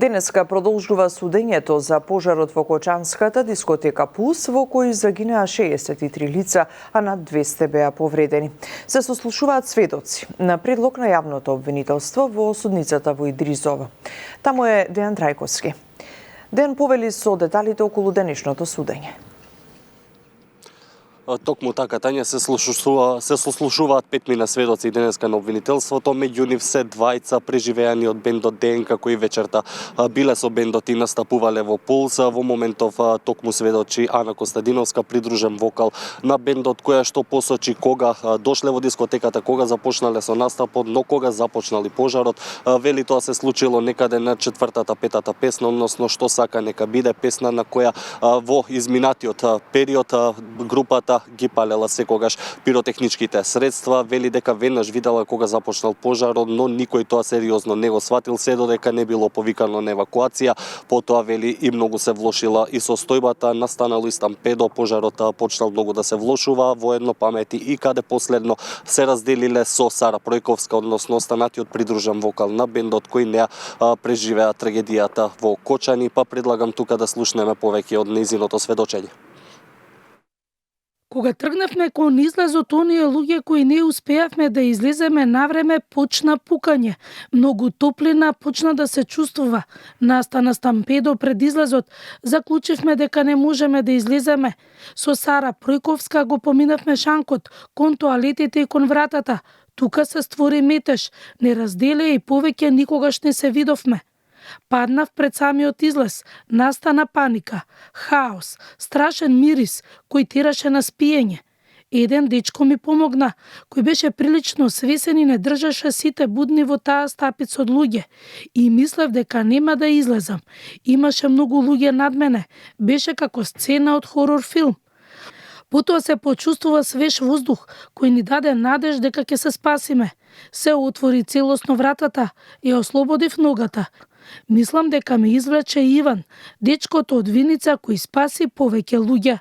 Денеска продолжува судењето за пожарот во Кочанската дискотека Пулс, во кој загинаа 63 лица, а над 200 беа повредени. Се сослушуваат сведоци на предлог на јавното обвинителство во судницата во Идризово. Таму е Дејан Трајковски. Дејан повели со деталите околу денешното судење. Токму така, Тања, се сослушуваат 5 сведоци денеска на обвинителството, меѓу нив се двајца преживеани од бендот ДНК кои вечерта биле со бендот и настапувале во Пулс. Во моментов токму сведочи Ана Костадиновска, придружен вокал на бендот, која што посочи кога дошле во дискотеката, кога започнале со настапот, но кога започнал и пожарот. Вели тоа се случило некаде на 4-5 песна, односно што сака нека биде песна на која во изминатиот период групата ги палела секогаш пиротехничките средства. Вели дека веднаш видела кога започнал пожарот, но никој тоа сериозно не го сватил, се додека не било повикано на евакуација. Потоа вели и многу се влошила и состојбата, настанало и стампедо, пожарот почнал многу да се влошува, воедно памети и каде последно се разделиле со Сара Пројковска, односно останатиот придружен вокал на бендот кој не преживеа трагедијата во Кочани, па предлагам тука да слушнеме повеќе од нејзиното сведочење. Кога тргнавме кон излезот, оние луѓе кои не успеавме да излеземе навреме, почна пукање. Многу топлина почна да се чувствува. Настана стампедо пред излезот. Заклучивме дека не можеме да излеземе. Со Сара Пројковска го поминавме шанкот, кон тоалетите и кон вратата. Тука се створи метеж. Не разделе и повеќе никогаш не се видовме. Паднав пред самиот излез, настана паника, хаос, страшен мирис кој тераше на спиење. Еден дечко ми помогна, кој беше прилично свесен и не држаше сите будни во таа стапица од луѓе. И мислев дека нема да излезам. Имаше многу луѓе над мене, беше како сцена од хорор филм. Потоа се почувствува свеж воздух, кој ни даде надеж дека ќе се спасиме. Се отвори целосно вратата и ослободив ногата. Мислам дека ме извлече Иван, дечкото од Виница кој спаси повеќе луѓе.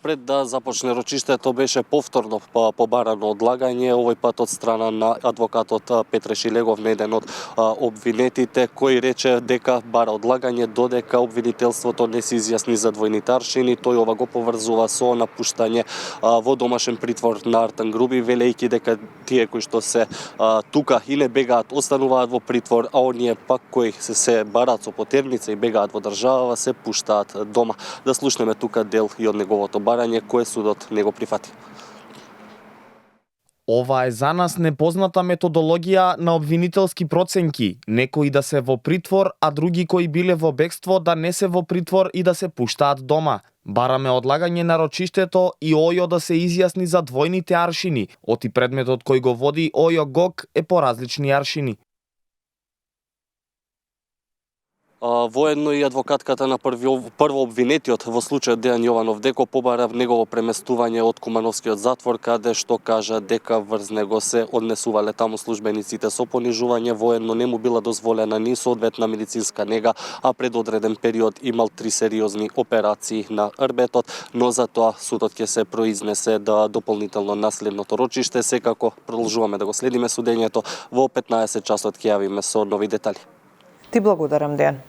Пред да започне рочиштето беше повторно побарано одлагање, овој пат од страна на адвокатот Петре Шилегов, еден од обвинетите, кој рече дека бара одлагање додека обвинителството не се изјасни за двојните аршини. Тој ова го поврзува со напуштање во домашен притвор на Артан Груби, велејќи дека тие кои што се тука и не бегаат остануваат во притвор, а оние пак кои се бараат со потерница и бегаат во држава се пуштаат дома. Да слушнеме тука дел и од неговото барање кое судот не го прифати. Ова е за нас непозната методологија на обвинителски проценки. Некои да се во притвор, а други кои биле во бегство да не се во притвор и да се пуштаат дома. Бараме одлагање на рочиштето и ОЈО да се изјасни за двојните аршини. Оти предметот кој го води ОЈО ГОК е по различни аршини. Воедно и адвокатката на прво обвинетиот во случајот Дејан Јованов Деко побара негово преместување од Кумановскиот затвор, каде што кажа дека врз него се однесувале таму службениците со понижување. Воедно не му била дозволена ни соодветна медицинска нега, а пред одреден период имал 3 сериозни операции на рбетот, но за тоа судот ќе се произнесе да дополнително на следното рочиште. Секако продолжуваме да го следиме судењето. Во 15 часот ќе јавиме со нови детали. Ти благодарам, Дејан.